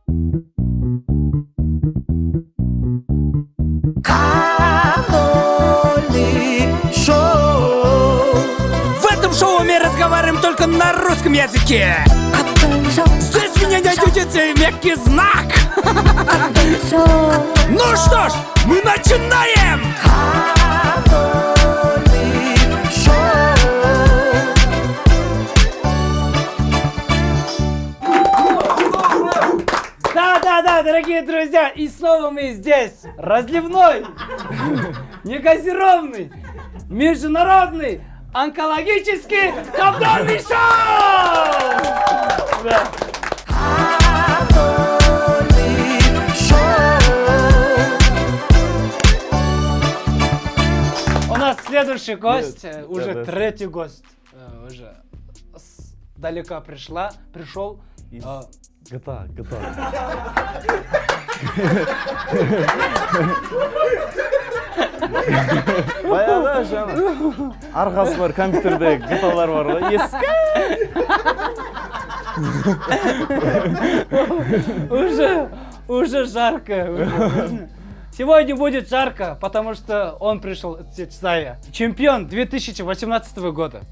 В этом шоу мы разговариваем только на русском языке. Здесь меня найдете мягкий знак. Ну что ж, мы начинаем! Да, дорогие друзья, и снова мы здесь. Разливной, негазированный, международный, онкологический кабдальный шоу! Да. У нас следующий гость, уже третий гость, уже далеко пришел. GTA. Баяғыда жаңа арқасы бар компьютерде GTA'лар бар ғой, ескі. Уже жарко. Сегодня будет жарко, потому что он пришел, чемпион 2018 года.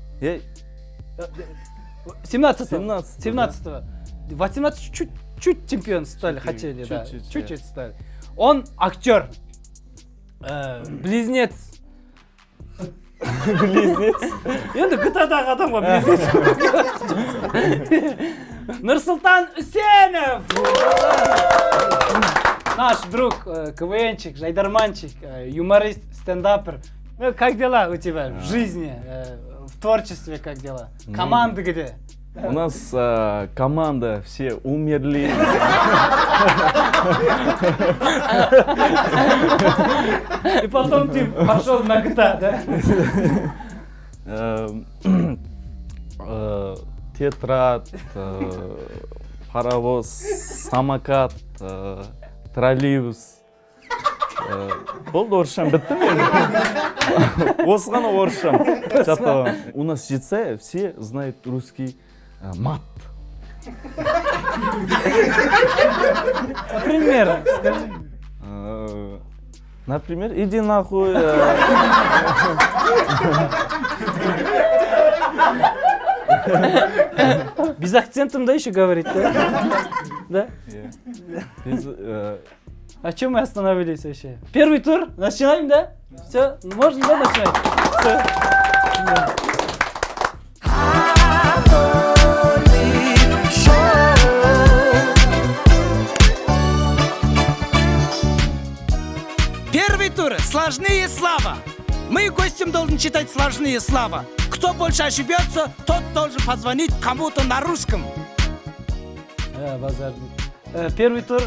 17-го. 18 чуть чемпион стали, хотели, да. Чуть-чуть стали. Он актер, близнец. Близнец? Енді GTA'дағы адамға близнец. Нұрсұлтан Үсенов! Наш друг, КВНчик, жайдарманчик, юморист, стендапер. Ну, как дела у тебя в жизни, в творчестве, как дела? Команда где? У нас команда, все умерли. И потом ты пошел на GTA, да? Тетрадь, паровоз, самокат, троллейбус. Болды орысшам бітті мен. Осы ғана орысшам. У нас жетсе, все знают русский мат. Например, скажи. Например, иди нахуй. Без акцентом, да, еще говорить, да? Да? А чем мы остановились вообще? Первый тур? Начинаем, да? Все, можно, да, начинать? Все. Да. Первый тур. Сложные слова. Мы гостям должны читать сложные слова. Кто больше ошибется, тот должен позвонить кому-то на русском. Базарник. Первый тур.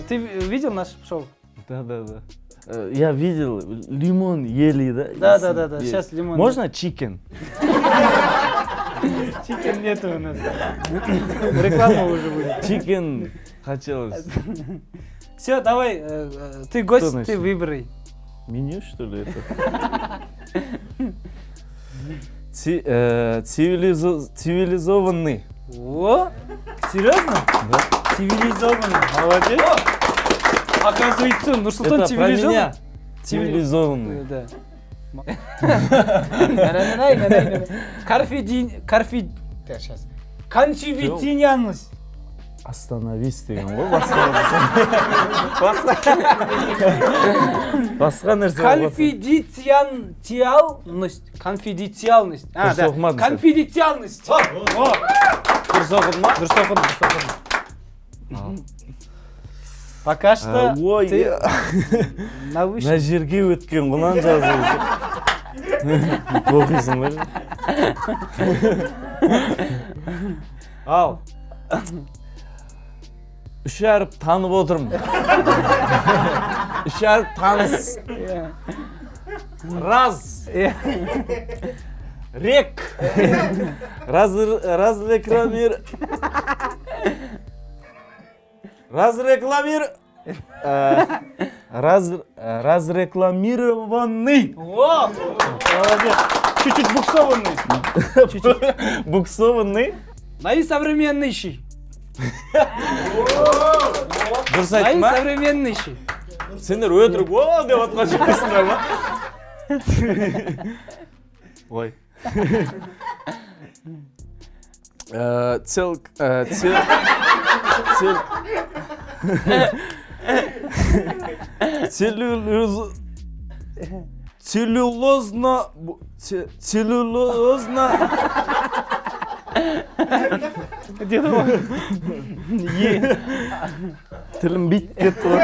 Ты видел наш шоу? Да. Я видел, лимон ели, да? Да. Сейчас лимон. Можно чикен? Чикен нету у нас. Реклама уже будет. Чикен хотелось. Все, давай, ты гость, ты выбирай. Меню, что ли, это? Цивилизованный. О, серьезно? Да. Цивилизованный. Молодец. Оказывается, Нурсултан цивилизованный. Цивилизованный. Да. Конфиденциальность. Остановись деген ғой, басқа нәрсе. Конфиденциальность. А, да. Конфиденциальность. Дұрыс оқыдың ма? Дұрыс оқыдың. Пока что ты на вышке. На жерге өткен құлан жазу. Оқисың ба? Ал. Үш әріп танып отырмын. Үш әріп таныс. Раз. Рек. Разрекламир. Разрекламированный. О! Молодец. Чуть-чуть буксованный. Буксованный. Наисовременнейший. Дұрыс Ай, айттым ба? современный еще. Сендер өтірік о деп отқан жоқсыңдар ма? Ой. Целлюлозно... Где-то он. Тілім бит кетті ғой.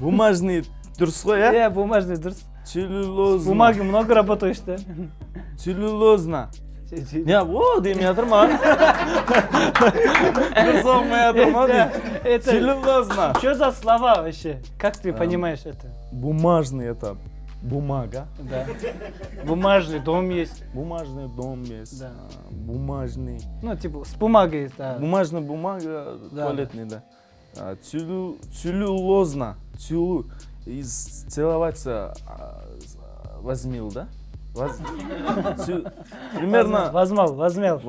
Бумажный дұрыс қой, ә? Бумажный дұрыс. Целлюлозно. Бумаги много работаешь, да? Целлюлозно. Не, о, демей жатыр ма? Дұрыс оқымай жатыр ма? Это... Целлюлозно. Что за слова вообще? Как ты понимаешь это? Бумажный это бумага. Да. Бумажный дом есть. Бумажный дом есть. Да. Бумажный. Ну, типа, с бумагой, да. Бумажная бумага, Да. туалетный, да. Целлюлозно. Целоваться возьмил, да? Примерно... Возьмел. Возьмел.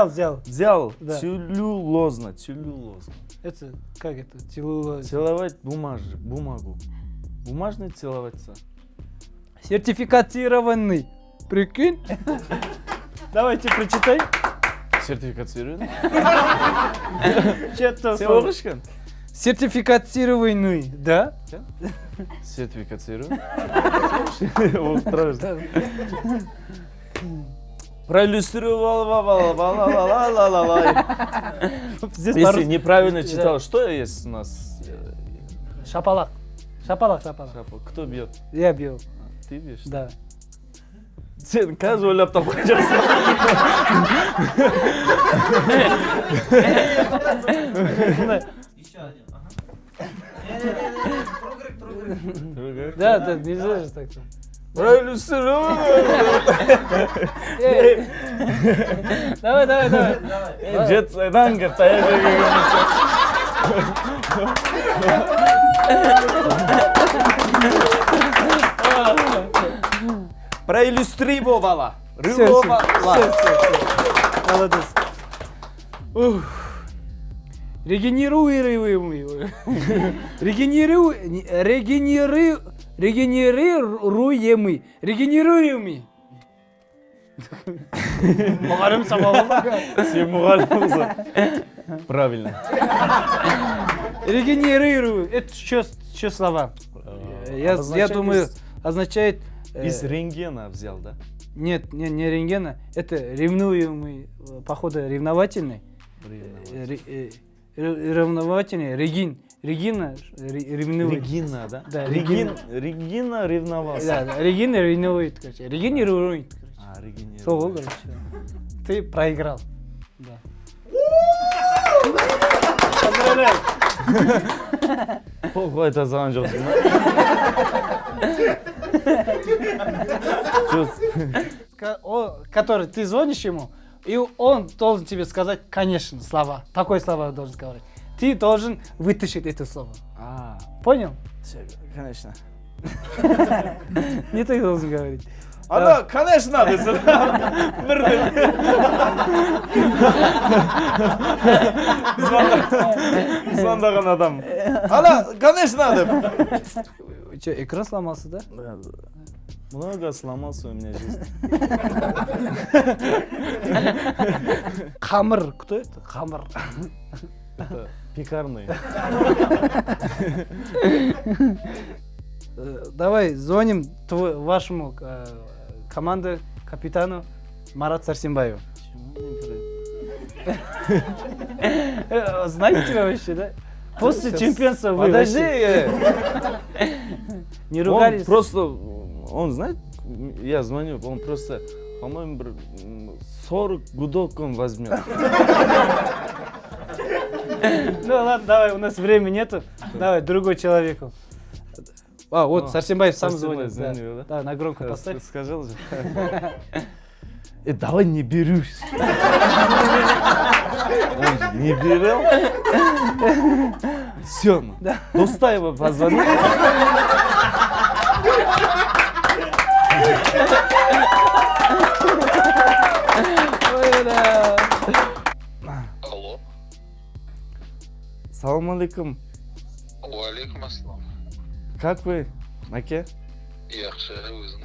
Взял. Взял. Да. Целлюлозно. Это, как это? Целлюлоз. Целовать бумагу. Бумажный целоваться. Сертифицированный. Прикинь? Давайте прочитай. Сертификацирован. Что-то Сен оқышқан? Сертифицированный, да? Сертификацирован. Оқып тұра берсін. Проиллюстрировал. Здесь Если по-русски. неправильно читал, что есть у нас? Шапалак. Шапалак. Кто бьет? Я бил. Ты бьешь? Да. Сен қазір ойлап тапқан жоқсың. Да, нельзя же так. Проиллюстрировал. Давай. Жетсайдан таяқ жеген проиллюстрировала. Все. Молодец. Регенерируемый. Мұғалім сабағы ма? Сен мұғалімсің. Правильно. Регенерирую. Это что слова? Я думаю, означает... Из рентгена взял, да? Нет, не рентгена. Это ревнуемый, походу, ревновательный. Ревновательный. Регина ревнует. Регина, да? Да, Регина ревновался. Да, Регина ревнует, короче. Регенирует. Регенерирует. Сол, короче. Ты проиграл. Да. Поздравляю. Қой тазаған жоқсың ба? Который ты звонишь ему, и он должен тебе сказать, конечно, слова. Такое слово должен говорить. Ты должен вытащить это слово. Понял? Все, конечно. Не ты должен говорить. Ана, конечно, десін. Бірден. Звондаған адам. Ана, конечно, деп. Че, экран сломался, да? Много сломался у меня жизнь. Хамыр. Кто это? Хамыр. Это пекарный. Давай звоним вашему команде капитану Марат Сарсенбаеву. Знаете тебя вообще, да? После чемпионства вы Подожди. вообще не Он ругались? просто, он знает, я звоню, он просто, по-моему, 40 гудок он возьмет. Ну ладно, давай, у нас времени нету. Давай, другой человеку. Вот, Сарсенбаев сам звонит. Звонил, Да, на громко поставь. Скажи же. Давай не берусь. Он не берел. Все, Достаева позвонил. Салам алейкум. Уалейкум ассалам. Как вы, Маке? Яхшы, өзің.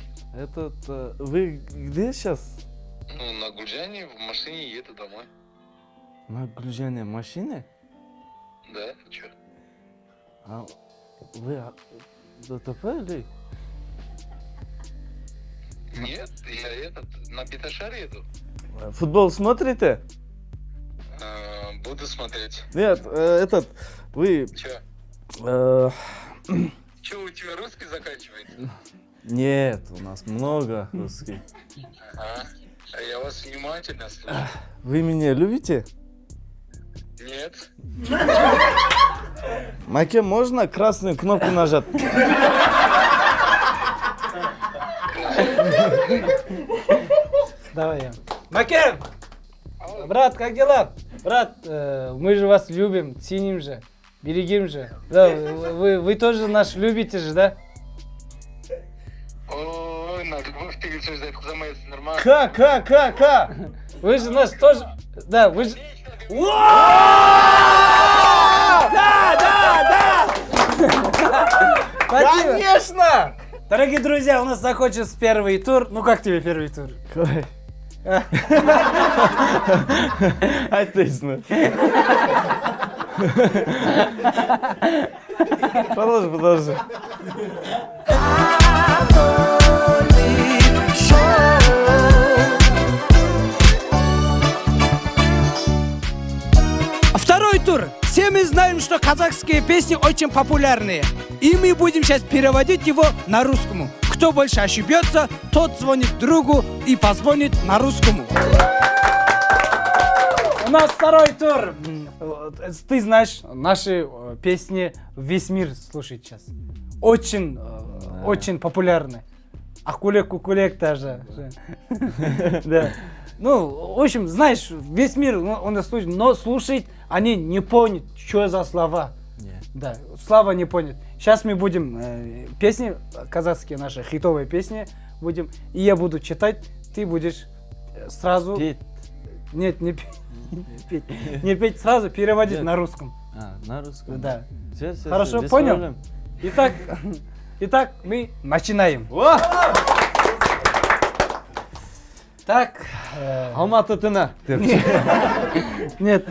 Вы где сейчас? Ну, на Гульжане в машине еду домой. На Гульжане машине? Да, чё? А вы ДТП или? Нет, я на Беташар еду. Футбол смотрите? Буду смотреть. Нет, вы... Чё? Чё, у тебя русский заканчивается? Нет, у нас много русских. А я вас внимательно слушаю. Вы меня любите? Нет? Маке, можно красную кнопку нажать? Давай я. Маке! Брат, как дела? Брат, мы же вас любим, ценим же, берегим же. Да, вы тоже нас любите же, да? Ой, на любовь ты решишь, да, это нормально. Ка. Вы же нас тоже... Да, вы же... Да! Спасибо. Конечно! Дорогие друзья, у нас закончился первый тур. Ну как тебе первый тур? Какой? Айтайсың. Продолжи. Второй тур. Все мы знаем, что казахские песни очень популярные. И мы будем сейчас переводить его на русскому. Кто больше ошибется, тот звонит другу и позвонит на русскому. У нас второй тур. Ты знаешь, наши песни весь мир слушает сейчас. Очень популярны. Акулек, кукулек даже. Да. Ну, в общем, знаешь, весь мир он слушает, но слушает, они не поняли, что за слова. Да, слова не понял. Сейчас мы будем песни, казахские наши, хитовые песни будем, и я буду читать, ты будешь сразу... Петь. Нет, не петь. Не петь, сразу переводить Нет. на русском. На русском? Да. Все, Хорошо, без понял? проблем. Итак, мы начинаем. О! Так. Алматы тына. Нет.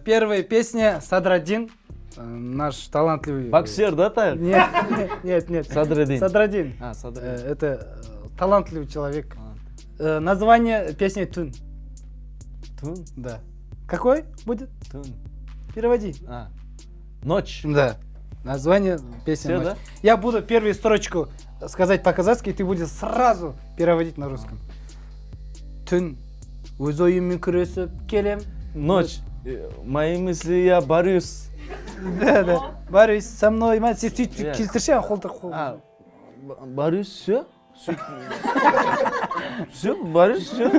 Первая песня Садраддин, наш талантливый... Боксер, да, так? Нет. Садраддин. Садраддин. Садраддин. Это талантливый человек. Название песни Тун. Тун? Да. Какой будет? Тун. Переводи. Ночь. Да. Название песни Всё, «Ночь». да? Я буду первую строчку сказать по-казахски, ты будешь сразу переводить на русском. Тун. Өз ойыммен күресіп келем. Ночь. Мои мысли, я борюсь. Да. Борис, со мной. Сен сөйтіп Иә. келтірші, қолды. Борюсь, все? Все, борюсь, все.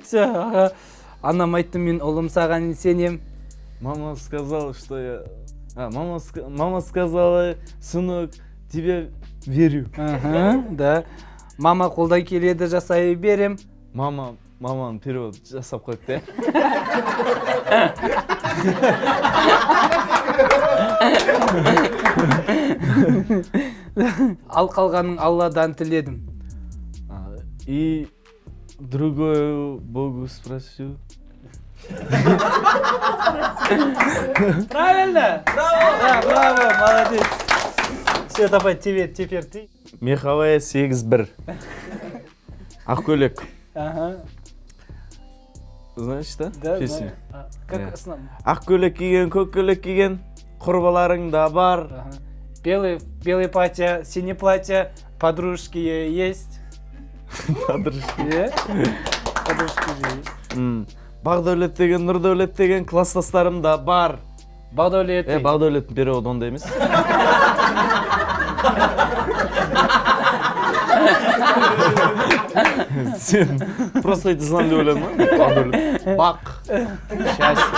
Все. Анам айтты, мен ұлым саған сенем. Мама сказала, что я... Мама сказала, сынок, тебе верю. Да. Мама қолдан келеді, жасай берем. Мамам перевод жасап қойыпты. Ал қалғанын Алладан тіледім. И другое Богу спросил. Правильно? Да, браво, молодец. Все, давай, теперь ты. Меховая 8-1. Ақкөлек. Ага. Знаешь, да? Да, Песню. знаю. Как Иә. основном? Ақкөлек киген, көк көлек киген, құрбыларың да бар. Ага. Белое платье, синее платье, подружки есть. Подружки. Подружки же есть. Бағдәулет деген, Нұрдәулет деген класстастарым да бар. Бағдәулет. Бағдәулеттің переводы ондай емес. Сен просто эти знам деп ойладың ба? Бағдәулет. Бақ. Счастье.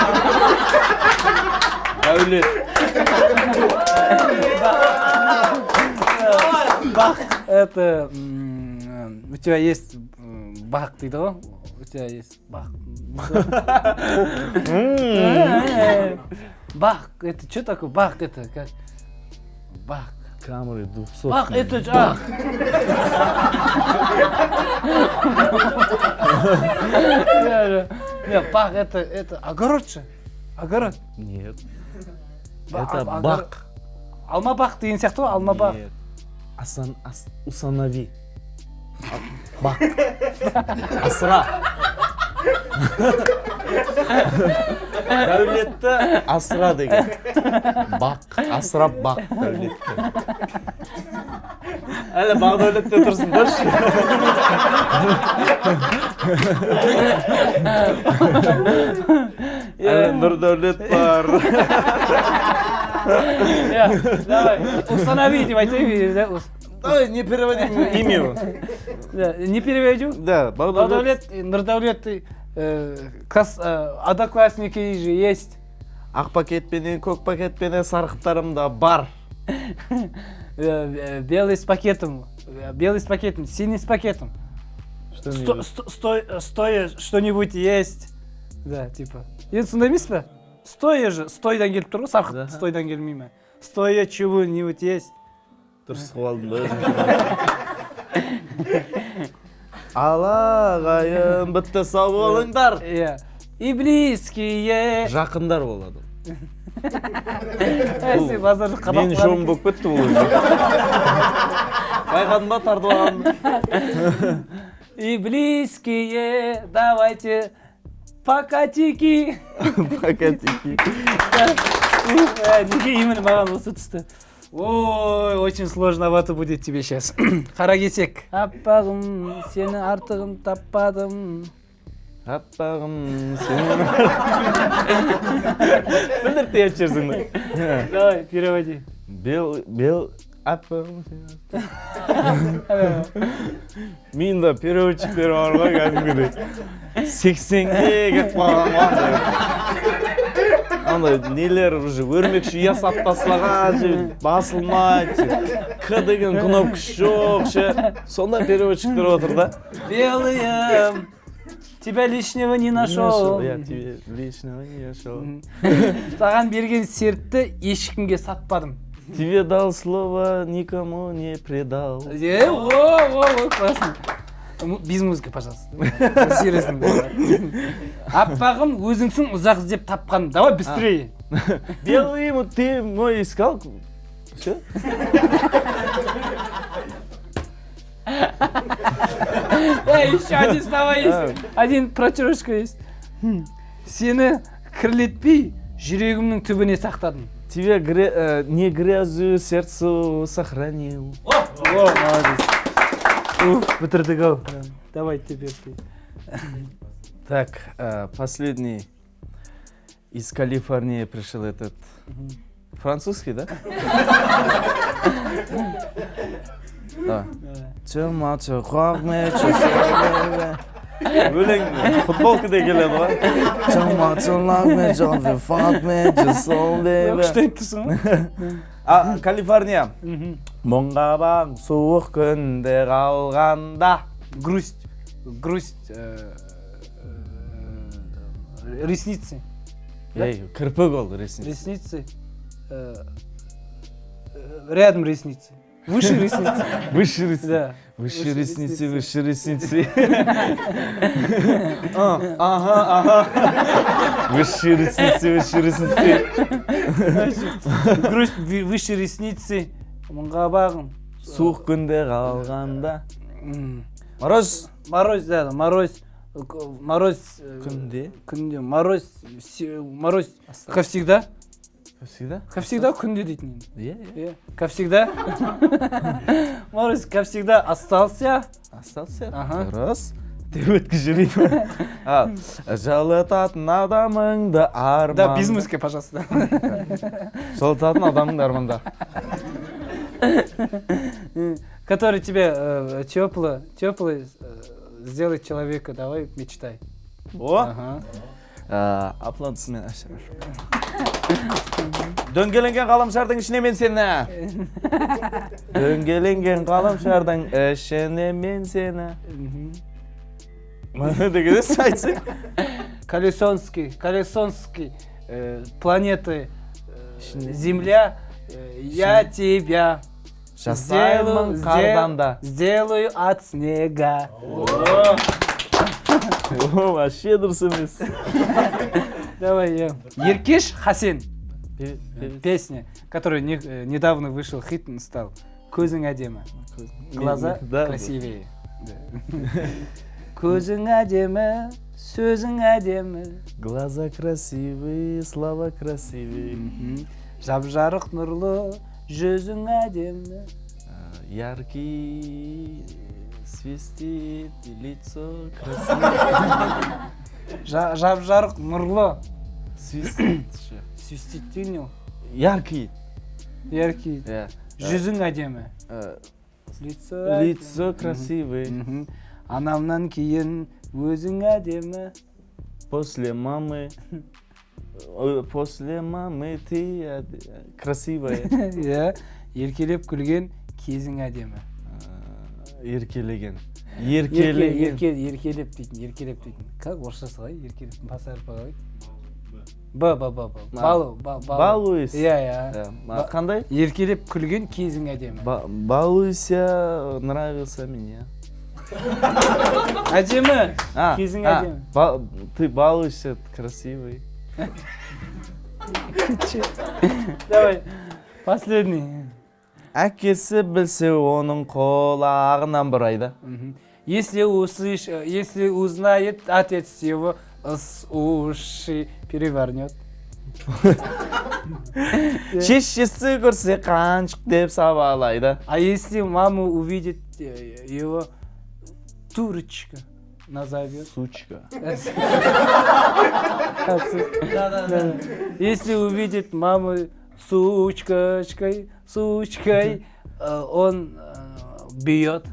Дәулет. Бах. Это у тебя есть бақ дейді ғой. У тебя есть бақ. Бақ, это что такое? Бақ, это как? Бақ. Камеры 200. Бақ, это Нет, бақ, это огород же. Огород. Нет. Ба- Это а- бак. Алма бақ деген сияқты ғой, алма бақ. Нет. Усынови. Бак. Асыра. Дәулетті асыра деген. Бак. Асырап бак дәулетті. Әлі бақ дәулетте тұрсын көрші. Әлі нұр дәулет бар. Давай, установи, деп айтайын. Давай, не переводим имя его. Не переведу? Да, Бақдәулет, Нұрдәулет, одноклассники же есть. Ақ пакетпенен, көк пакетпенен сарқыптарым да бар. Белый с пакетом, синий с пакетом. Стоя что-нибудь есть. Да, типа. Енді сонда емес пе? Стоя же, стойдан келіп тұр ғой, сарқыт стойдан келмей ме? Стоя чего-нибудь есть. Дұрыс қылып алдым да. Алағайым, бітті сау болыңдар. Иә. И близкие. Жақындар болады. Сен базарды қабақ Мен жон болып кетті бұл өзі. Байқадың ба тартылған? И близкие, давайте покатики. Покатики. Неге именно маған осы түсті? Ой, очень сложновато будет тебе сейчас. Қара кесек. Аппағым, сені артығым таппадым. Аппағым, сені... Білдіріп те өтшерсің да. Давай, переводи. Бел... Аппағым, сені... Мен да переводчиктер бар ғой кәдімгідей. 80-ге кетіп қалған ғой. Андай нелер уже өрмекші ясап тастаған, басылмайды, К деген кнопкасы жоқ, сонда переводчиктер отыр да. Белые, тебя лишнего не нашел. Я тебе лишнего не нашел. Саған берген сертті ешкімге сатпадым. Тебе дал слово, никому не предал. О, классно. Без музыки, пожалуйста. Серьезно. Аппағым, өзіңсің ұзақ іздеп тапқан. Давай быстрее. Белый, ты мой искал? Все? Еще один слова есть. Один прочерушка есть. Сені кірлетпей, жүрегімнің түбіне сақтадым. Тебя не грязью сердцу сохранил. Молодец. Бітірдік ау. Давай теперь ты. Так, последний. Из Калифорнии пришел этот... Французский, да? Да. Чөма чөқақ чөсөбе. Өлең футболкада келеді ғой. Чөма чөқақ чөсөбе чөсөбе. Что это сон? Калифорния. Мұңғабаң суық күнде қалғанда. Грусть. Грусть. Ресницы. Кірпік ол ресницы. Ресницы. Рядом ресницы. Выше ресницы. Выше ресницы. Да. Выше ресницы, выше ресницы. Ага. Выше ресницы, выше ресницы. Грусть выше ресницы. Мұңғабағым. Суық күнде қалғанда. Мороз. Мороз, да, мороз. Мороз. Күнде. Күнде. Мороз. Мороз. Ко всегда. Всегда? Ко всегда күнде дейтін. Иә. Ко всегда. Мороз ко всегда остался. Остался? Ага. Раз. Ты өткізіп Жалытатын адамыңды арман. Да, без музыки, пожалуйста. Жалытатын адамыңды арманда. Который тебе теплый сделает человека. Давай, мечтай. О! Ага. Аплодисмент. Дөңгеленген ғаламшардың ішіне мен сені. Дөңгеленген ғаламшардың ішіне мен сені. Дегенде айтсаң. Колесонский, планеты, Земля, я тебя Жасаймын қардан да. сделаю от снега. Вообще дұрыс емес. Давай я. Еркеш Хасен. Песня, которая недавно вышел, хит стал. Көзің әдемі. Глаза красивее. Көзің әдемі, сөзің әдемі. Глаза красивые, слова красивые. Жап-жарық нұрлы, жүзің әдемі. Яркий свистит лицо красивое. Жап-жарық нұрлы. Свистит. Свистетинил. Яркий. Яркий. Жүзің әдемі. Лицо красивое. Анамнан кейін өзің әдемі. После мамы ты красивая. Еркелеп күлген кезің әдемі. Еркелеген. Еркелеп дейтін, еркелеп дейтін. Как орысша қалай? Еркелеп басар қалай? Балуйся. Иә. Қандай? Еркелеп күлген кезің әдемі. Балуйся, нравился мне. Әдемі. Кезің әдемі. Ты балуйся, красивый. Давай, последний. Әкесі білсе оның қолағынан бұрайды. Если узнает отец его, с уши перевернет. Шешесі көрсе қаншық деп сабалайды. А если мама увидит его, турочка назовет. Сучка. Если увидит маму сучкой, он бьет.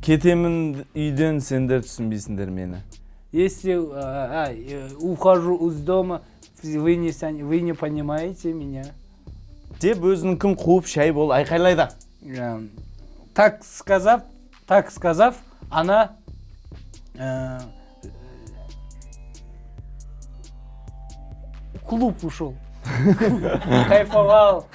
Кетемін үйден, сендер түсінбейсіңдер мені. Если ухожу из дома, вы не понимаете меня. Деп өзінің кім қуып шай бол айқайлайды. Так сказав, она в клуб ушел. Кайфовал.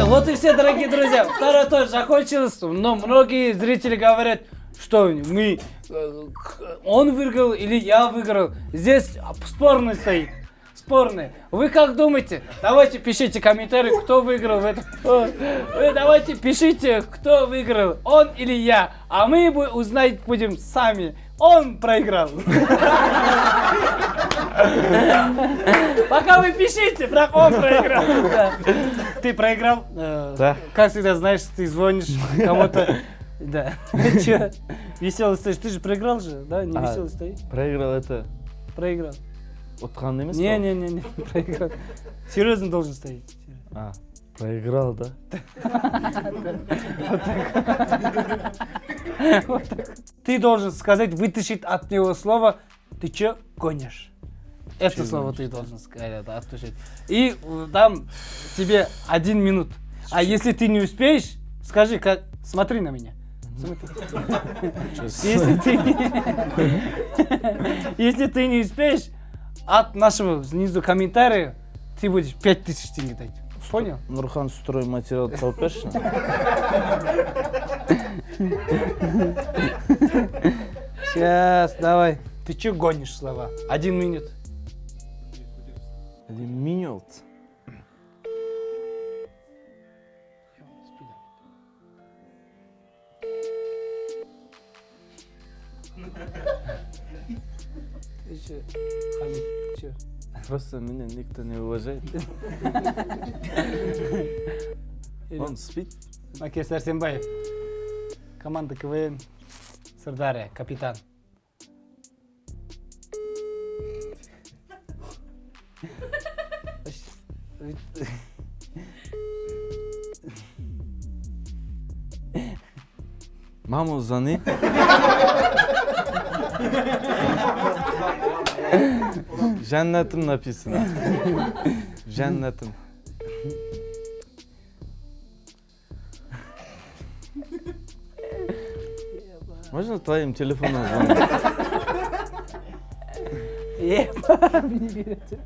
Вот и все, дорогие друзья. Второй тур закончился, но многие зрители говорят, что он выиграл или я выиграл. Здесь спорный стоит. Спорный. Вы как думаете? Давайте пишите комментарии, кто выиграл в этом. Вы давайте пишите, кто выиграл, он или я. А мы узнать будем сами. Он проиграл. Пока вы пишите, он проиграл. Ты проиграл? Да. Как всегда, знаешь, ты звонишь кому-то. Да. Че? Веселый стоишь. Ты же проиграл же, да? Не веселый стоишь? Проиграл это. Проиграл. Отқан емес па? Не, проиграл. Серьезно должен стоять. Проиграл, да? Ты должен сказать, вытащить от него слово «ты чё гонишь?» Это слово ты должен сказать, оттушить. И дам тебе 1 минут. А если ты не успеешь, скажи, как смотри на меня. Если ты не успеешь, от нашего снизу комментария ты будешь 5000 тенге дать. Понял? Нұрхан строй материал тауып берші. Сейчас, давай. Ты чё гонишь слова? 1 минут. 1 минут. Просто меня никто не уважает. Он спит. Макеш Сәрсенбаев. Команда КВН. Сырдарья, капитан. Маму звони. Жаннатым написано. Жаннатым. Можно твоим телефоном звонить? Не берете.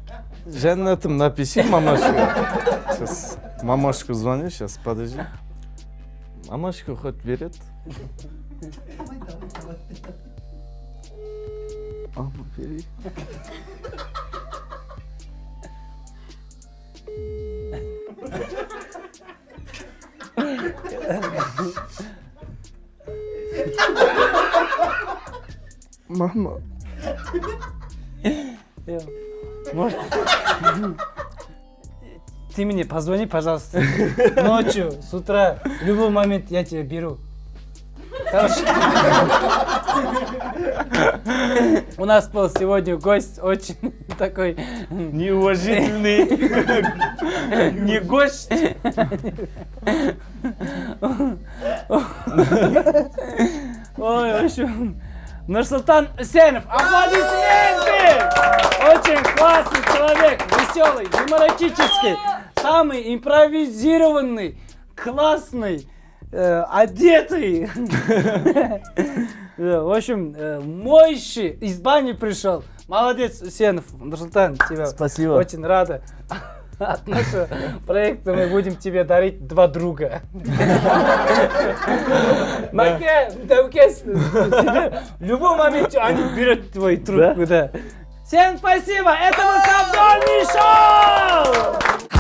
Жаннатым, напиши мамашку. Сейчас мамашку звоню, сейчас, подожди. Мамашку хоть берет? Мама, бери. Мама. Может... Ты мне позвони, пожалуйста. Ночью, с утра, в любой момент я тебя беру. Хорошо? У нас был сегодня гость очень такой... Неуважительный. Не гость. Ой, в общем... Нурсултан Усейнов, аплодисменты! Очень классный человек, веселый, юмористический, самый импровизированный, классный, одетый. В общем, мойщий, из бани пришел. Молодец, Усейнов, Нурсултан, тебя Спасибо. очень рада. От нашего проекта мы будем тебе дарить 2 друга. Маке, в любом моменте они берут твой трубку, да. Всем спасибо, это был Кабдольный шоу!